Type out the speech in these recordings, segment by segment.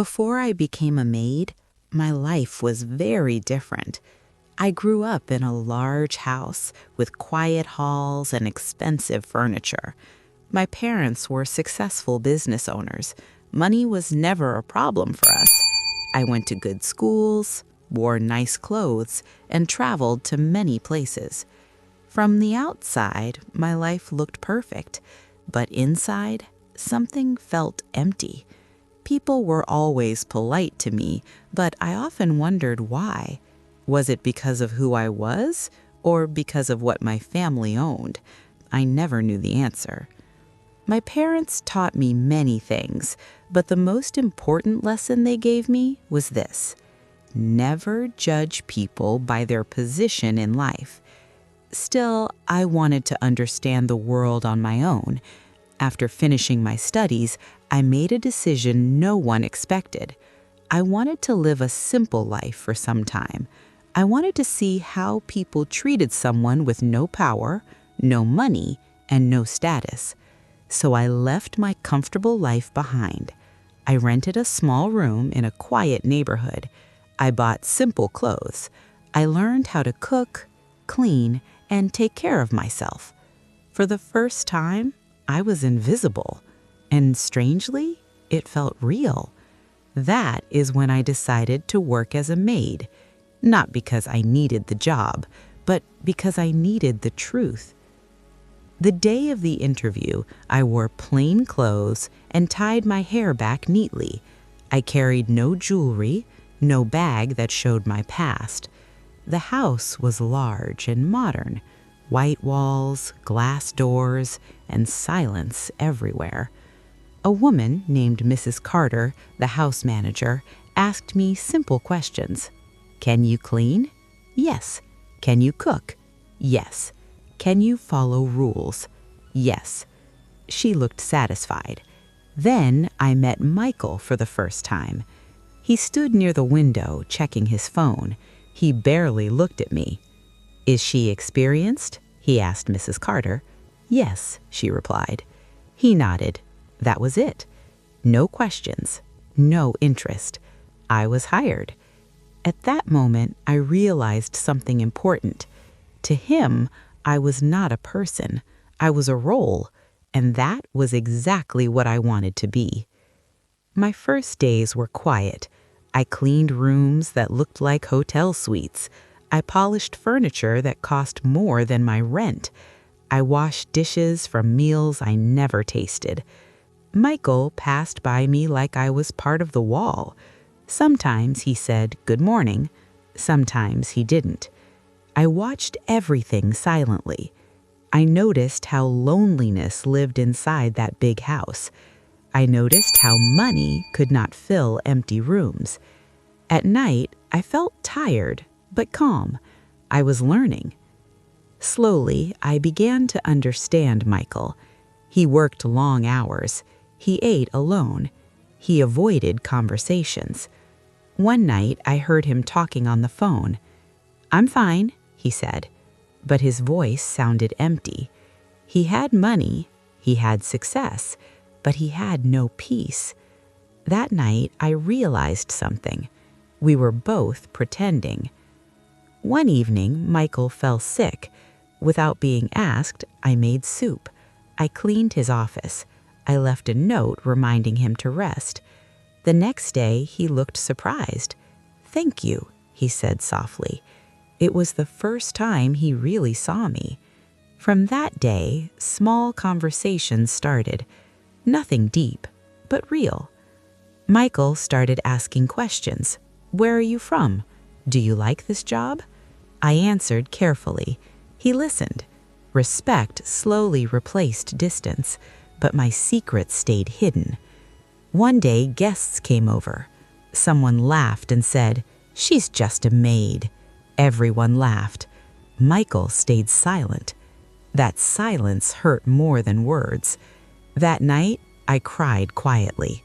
Before I became a maid, my life was very different. I grew up in a large house with quiet halls and expensive furniture. My parents were successful business owners. Money was never a problem for us. I went to good schools, wore nice clothes, and traveled to many places. From the outside, my life looked perfect, but inside, something felt empty. People were always polite to me, but I often wondered why. Was it because of who I was, or because of what my family owned? I never knew the answer. My parents taught me many things, but the most important lesson they gave me was this: never judge people by their position in life. Still, I wanted to understand the world on my own. After finishing my studies, I made a decision no one expected. I wanted to live a simple life for some time. I wanted to see how people treated someone with no power, no money, and no status. So I left my comfortable life behind. I rented a small room in a quiet neighborhood. I bought simple clothes. I learned how to cook, clean, and take care of myself. For the first time, I was invisible, and strangely, it felt real. That is when I decided to work as a maid, not because I needed the job, but because I needed the truth. The day of the interview, I wore plain clothes and tied my hair back neatly. I carried no jewelry, no bag that showed my past. The house was large and modern. White walls, glass doors, and silence everywhere. A woman named Mrs. Carter, the house manager, asked me simple questions. Can you clean? Yes. Can you cook? Yes. Can you follow rules? Yes. She looked satisfied. Then I met Michael for the first time. He stood near the window checking his phone. He barely looked at me. Is she experienced? He asked Mrs. Carter. Yes, she replied. He nodded. That was it. No questions, no interest. I was hired. At that moment, I realized something important. To him, I was not a person. I was a role, and that was exactly what I wanted to be. My first days were quiet. I cleaned rooms that looked like hotel suites. I polished furniture that cost more than my rent. I washed dishes from meals I never tasted. Michael passed by me like I was part of the wall. Sometimes he said good morning. Sometimes he didn't. I watched everything silently. I noticed how loneliness lived inside that big house. I noticed how money could not fill empty rooms. At night, I felt tired, but calm. I was learning. Slowly, I began to understand Michael. He worked long hours. He ate alone. He avoided conversations. One night, I heard him talking on the phone. I'm fine, he said, but his voice sounded empty. He had money, he had success, but he had no peace. That night, I realized something. We were both pretending. One evening, Michael fell sick. Without being asked, I made soup. I cleaned his office. I left a note reminding him to rest. The next day, he looked surprised. Thank you, he said softly. It was the first time he really saw me. From that day, small conversations started. Nothing deep, but real. Michael started asking questions. Where are you from? Do you like this job? I answered carefully. He listened. Respect slowly replaced distance, but my secret stayed hidden. One day, guests came over. Someone laughed and said, "She's just a maid." Everyone laughed. Michael stayed silent. That silence hurt more than words. That night, I cried quietly.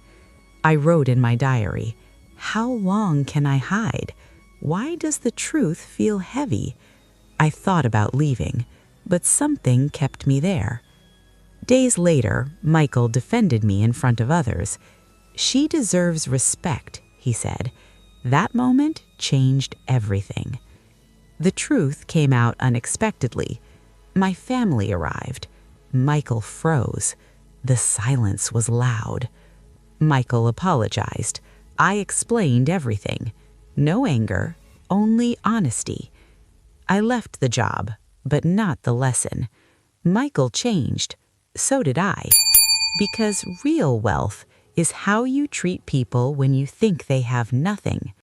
I wrote in my diary, "How long can I hide? Why does the truth feel heavy?" I thought about leaving, but something kept me there. Days later, Michael defended me in front of others. She deserves respect, he said. That moment changed everything. The truth came out unexpectedly. My family arrived. Michael froze. The silence was loud. Michael apologized. I explained everything. No anger, only honesty. I left the job, but not the lesson. Michael changed. So did I. Because real wealth is how you treat people when you think they have nothing.